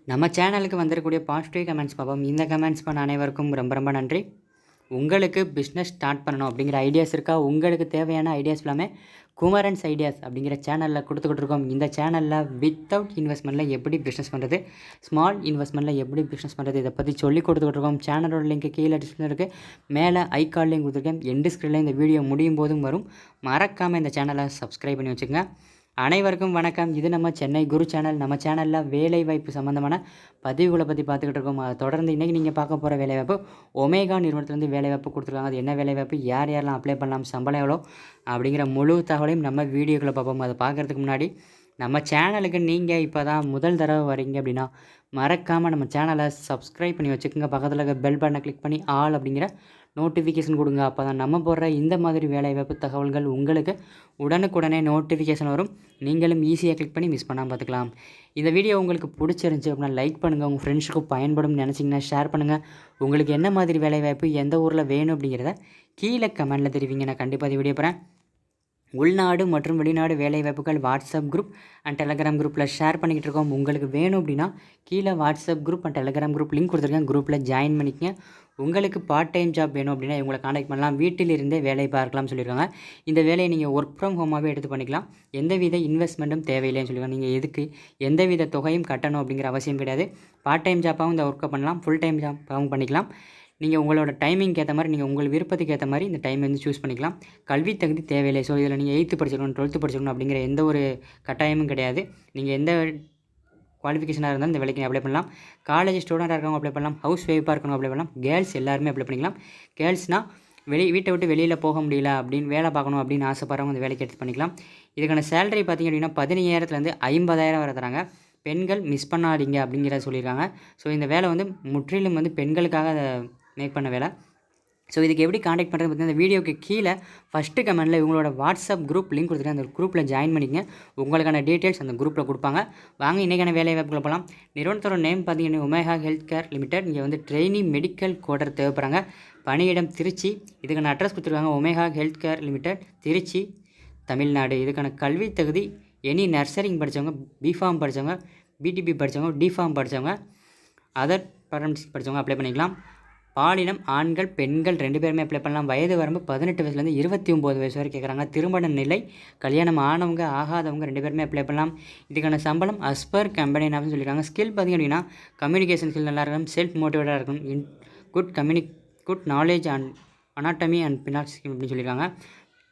நம்ம சேனலுக்கு வந்திருக்கக்கூடிய பாசிட்டிவ் கமெண்ட்ஸ் பார்ப்போம். இந்த கமெண்ட்ஸ் பண்ண அனைவருக்கும் ரொம்ப ரொம்ப நன்றி. உங்களுக்கு பிஸ்னஸ் ஸ்டார்ட் பண்ணணும் அப்படிங்கிற ஐடியாஸ் இருக்கா? உங்களுக்கு தேவையான ஐடியாஸ் எல்லாமே குமரன்ஸ் ஐடியாஸ் அப்படிங்கிற சேனலில் கொடுத்துக்கிட்டு இருக்கோம். இந்த சேனலில் வித்தவுட் இன்வெஸ்ட்மெண்ட்டில் எப்படி பிஸ்னஸ் பண்ணுறது, ஸ்மால் இன்வெஸ்ட்மெண்ட்டில் எப்படி பிஸ்னஸ் பண்ணுறது, இதை பற்றி சொல்லி கொடுத்துக்கிட்டு இருக்கோம். சேனலோட லிங்க் கீழே டிஸ்கிரிப்ஷனில் இருக்குது, மேலே ஐகார்ட்லேயும் கொடுத்துருக்கேன். எண்டு ஸ்க்ரீனில் இந்த வீடியோ முடியும் போதும் வரும். மறக்காமல் இந்த சேனலை சப்ஸ்கிரைப் பண்ணி வச்சுக்கோங்க. அனைவருக்கும் வணக்கம். இது நம்ம சென்னை குரு சேனல். நம்ம சேனலில் வேலைவாய்ப்பு சம்மந்தமான பதிவுகளை பற்றி பார்த்துக்கிட்டு இருக்கோம். அதை தொடர்ந்து இன்றைக்கி நீங்கள் பார்க்க போகிற வேலைவாய்ப்பு ஒமேகா நிறுவனத்துலேருந்து வேலைவாய்ப்பு கொடுத்துருக்காங்க. அது என்ன வேலைவாய்ப்பு, யார் யாரெல்லாம் அப்ளை பண்ணலாம், சம்பளம் எவ்வளோ அப்படிங்கிற முழு தகவலையும் நம்ம வீடியோக்களை பார்ப்போம். அதை பார்க்குறதுக்கு முன்னாடி நம்ம சேனலுக்கு நீங்கள் இப்போ தான் முதல் தடவை வரீங்க அப்படின்னா மறக்காமல் நம்ம சேனலை சப்ஸ்கிரைப் பண்ணி வச்சுக்கோங்க. பக்கத்தில் இருக்க பெல் பட்டனை கிளிக் பண்ணி ஆல் அப்படிங்கிற நோட்டிஃபிகேஷன் கொடுங்க. அப்போ தான் நம்ம போடுற இந்த மாதிரி வேலைவாய்ப்பு தகவல்கள் உங்களுக்கு உடனுக்குடனே நோட்டிஃபிகேஷன் வரும். நீங்களும் ஈஸியாக கிளிக் பண்ணி மிஸ் பண்ணாமல் பார்த்துக்கலாம். இந்த வீடியோ உங்களுக்கு பிடிச்சிருந்துச்சி அப்படின்னா லைக் பண்ணுங்கள். உங்கள் ஃப்ரெண்ட்ஸுக்கு பயன்படும் நினச்சிங்கன்னா ஷேர் பண்ணுங்கள். உங்களுக்கு என்ன மாதிரி வேலைவாய்ப்பு எந்த ஊரில் வேணும் அப்படிங்கிறத கீழே கமெண்டில் தெரிவிங்க. நான் கண்டிப்பாக இந்த வீடியோ போகிறேன். உள்நாடு மற்றும் வெளிநாடு வேலைவாய்ப்புகள் வாட்ஸ்அப் குரூப் அண்ட் டெலகிராம் குரூப்பில் ஷேர் பண்ணிக்கிட்டு இருக்கோம். உங்களுக்கு வேணும் அப்படின்னா கீழே WhatsApp group and Telegram group link கொடுத்துருக்கேன். குரூப்பில் ஜாயின் பண்ணிக்கங்க. உங்களுக்கு பார்ட் டைம் ஜாப் வேணும் அப்படின்னா இவங்களை காண்டாக்ட் பண்ணலாம். வீட்டிலிருந்தே வேலை பார்க்கலாம்னு சொல்லியிருக்காங்க. இந்த வேலையை நீங்கள் ஒர்க் ஃப்ரம் ஹோமாகவே எடுத்து பண்ணிக்கலாம். எந்தவித இன்வெஸ்ட்மெண்ட்டும் தேவையில்லைன்னு சொல்லியிருக்காங்க. நீங்கள் எதுக்கு எந்தவித தொகையும் கட்டணும் அப்படிங்கிற அவசியம் கிடையாது. பார்ட் டைம் ஜாப்பாகவும் இந்த ஒர்க்கை பண்ணலாம், ஃபுல் டைம் ஜாப்பாகவும் பண்ணிக்கலாம். நீங்கள் உங்களோட டைமிங்க்கு ஏற்ற மாதிரி, நீங்கள் உங்கள் விருப்பத்துக்கு ஏற்ற மாதிரி இந்த டைம் வந்து சூஸ் பண்ணிக்கலாம். கல்வி தகுதி தேவையில்லை. ஸோ இதில் நீங்கள் 8th படிச்சிருக்கணும், 12th படிச்சிருக்கணும் அப்படிங்கிற எந்த ஒரு கட்டாயமும் கிடையாது. நீங்கள் எந்த குவாலிஃபிகேஷனாக இருந்தாலும் இந்த வேலைக்கு அப்ளை பண்ணலாம். காலேஜ் ஸ்டூடெண்ட்டாக இருக்கவங்க அப்ளை பண்ணலாம், ஹவுஸ் ஒய்ஃபாக இருக்கணும் அப்ளை பண்ணலாம். கேர்ள்ஸ் எல்லாருமே அப்ளை பண்ணிக்கலாம். கேர்ள்ஸ்னால் வீட்டை விட்டு வெளியில் போக முடியல அப்படின்னு வேலை பார்க்கணும் அப்படின்னு ஆசைப்படுறவங்க இந்த வேலைக்கு எடுத்து பண்ணிக்கலாம். இதுக்கான சேலரி பார்த்திங்க அப்படின்னா 15,000 50,000 வரை தராங்க. பெண்கள் மிஸ் பண்ணாதீங்க அப்படிங்கிறத சொல்லியிருக்காங்க. ஸோ இந்த வேலை வந்து முற்றிலும் வந்து பெண்களுக்காக மேக் பண்ண வேலை. ஸோ இதுக்கு எப்படி காண்டாக்ட் பண்ணுறது பார்த்தீங்கன்னா, இந்த வீடியோக்கு கீழே ஃபஸ்ட்டு கமெண்ட்டில் இவங்களோட வாட்ஸ்அப் குரூப் லிங்க் கொடுத்துருக்கேன். அந்த குரூப்பில் ஜாயின் பண்ணிக்கங்க. உங்களுக்கான டீட்டெயில்ஸ் அந்த குரூப்பில் கொடுப்பாங்க. வாங்க இன்றைக்கான வேலை வாய்ப்புகளை போகலாம். நிறுவனத்தோட நேம் பார்த்தீங்கன்னா ஒமேகா ஹெல்த் கேர் லிமிடெட். இங்கே வந்து ட்ரெயினி மெடிக்கல் கோடர் தேவைப்படுறாங்க. பணியிடம் திருச்சி. இதுக்கான அட்ரஸ் கொடுத்துருக்காங்க. Omega Health Care Limited, Trichy, Tamil Nadu. இதுக்கான கல்வி தகுதி எனி நர்சரிங் படித்தவங்க, பிஃபார்ம் படித்தவங்க, பிடிபி படித்தவங்க, டிஃபார்ம் படித்தவங்க, அதர் பேரண்ட்ஸ் படித்தவங்க அப்ளை பண்ணிக்கலாம். பாலினம் ஆண்கள் பெண்கள் 2 பேருமே அப்ளை பண்ணலாம். வயது வரம்பு 18 வயசுலேருந்து 29 வயசு வரை கேட்குறாங்க. திருமண நிலை கல்யாணம் ஆனவங்க ஆகாதவங்க 2 பேருமே அப்ளை பண்ணலாம். இதுக்கான சம்பளம் அஸ்பர் கம்பெனி அப்படின்னு சொல்லியிருக்காங்க. ஸ்கில் பார்த்திங்க அப்படின்னா கம்யூனிகேஷன் ஸ்கில் நல்லா இருக்கணும், செல்ஃப் மோட்டிவேட்டாக இருக்கணும், good knowledge and anatomy and பினாட் ஸ்கில் அப்படின்னு சொல்லியிருக்காங்க.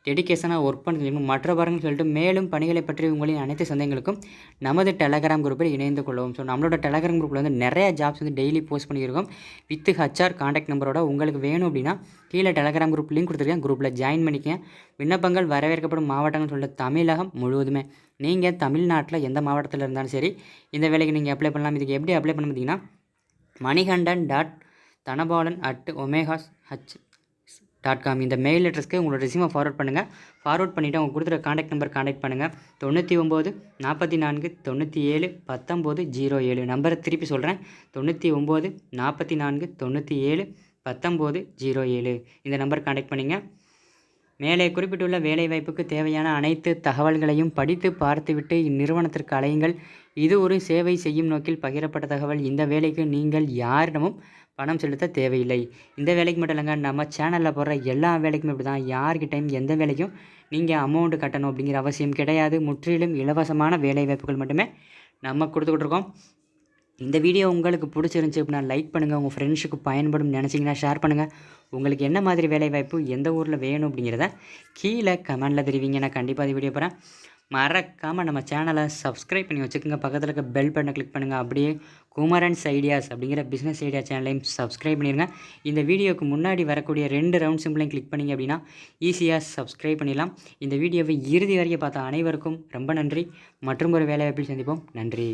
டெடிக்கேஷனாக ஒர்க் பண்ணி மற்றவர்கள் சொல்லிட்டு மேலும் பணிகளை பற்றி உங்களின் அனைத்து சந்தேகங்களுக்கும் நமது டெலகிராம் குரூப்பில் இணைந்து கொள்ளவும். ஸோ நம்மளோட டெலகிராம் குரூப்பில் வந்து நிறைய ஜாப்ஸ் வந்து டெய்லி போஸ்ட் பண்ணியிருக்கோம். வித் HR காண்டாக்ட் நம்பரோட. உங்களுக்கு வேணும் அப்படின்னா கீழே டெலகிராம் குரூப் லிங்க் கொடுத்துருக்கேன். குரூப்பில் ஜாயின் பண்ணிக்கங்க. விண்ணப்பங்கள் வரவேற்கப்படும் மாவட்டங்கள் சொல்லிட்டு தமிழகம் முழுவதுமே. நீங்கள் தமிழ்நாட்டில் எந்த மாவட்டத்தில் இருந்தாலும் சரி இந்த வேலைக்கு நீங்கள் அப்ளை பண்ணலாம். இதுக்கு எப்படி அப்ளை பண்ண பார்த்தீங்கன்னா manigandan.thanabalan@omegahh.com இந்த மெயில் அட்ரஸ்க்கு உங்களோட ரெஸ்யூமை ஃபார்வர்ட் பண்ணுங்கள். ஃபார்வர்ட் பண்ணிவிட்டு அவங்க கொடுத்துற காண்டாக்ட் நம்பர் காண்டாக்ட் பண்ணுங்கள். 99 44 97 19 07. நம்பரை திருப்பி சொல்கிறேன், 99 44 97 19 07. இந்த நம்பர் காண்டாக்ட் பண்ணிங்க. மேலே குறிப்பிட்டுள்ள வேலைவாய்ப்புக்கு தேவையான அனைத்து தகவல்களையும் படித்து பார்த்துவிட்டு இந்நிறுவனத்திற்கு அழையுங்கள். இது ஒரு சேவை செய்யும் நோக்கில் பகிரப்பட்ட தகவல். இந்த வேலைக்கு நீங்கள் யாரிடமும் பணம் செலுத்த தேவையில்லை. இந்த வேலைக்கு மட்டும் இல்லைங்க, நம்ம சேனலில் போடுற எல்லா வேலைக்குமே இப்படி தான். யார்கிட்டையும் எந்த வேலைக்கும் நீங்கள் அமௌண்ட்டு கட்டணும் அப்படிங்கிற அவசியம் கிடையாது. முற்றிலும் இலவசமான வேலைவாய்ப்புகள் மட்டுமே நம்ம கொடுத்துக்கிட்டு இருக்கோம். இந்த வீடியோ உங்களுக்கு பிடிச்சிருந்துச்சி அப்படின்னா லைக் பண்ணுங்கள். உங்கள் ஃப்ரெண்ட்ஸுக்கு பயன்படும் நினச்சிங்கன்னா ஷேர் பண்ணுங்கள். உங்களுக்கு என்ன மாதிரி வேலைவாய்ப்பு எந்த ஊரில் வேணும் அப்படிங்கிறத கீழே கமெண்டில் தெரிவிங்க. நான் கண்டிப்பாக இந்த வீடியோ போகிறேன். மறக்காமல் நம்ம சேனலை சப்ஸ்கிரைப் பண்ணி வச்சுக்கோங்க. பக்கத்தில் இருக்க பெல் பட்டனை கிளிக் பண்ணுங்கள். அப்படியே குமரன்ஸ் ஐடியாஸ் அப்படிங்கிற பிஸ்னஸ் ஐடியா சேனலையும் சப்ஸ்கிரைப் பண்ணிடுங்க. இந்த வீடியோக்கு முன்னாடி வரக்கூடிய 2 ரவுண்ட் சிம்பிளையும் கிளிக் பண்ணிங்க அப்படின்னா ஈஸியாக சப்ஸ்கிரைப் பண்ணிடலாம். இந்த வீடியோவை இறுதி வரைக்கும் பார்த்த அனைவருக்கும் ரொம்ப நன்றி. மற்றும் ஒரு வேலைவாய்ப்பில் சந்திப்போம். நன்றி.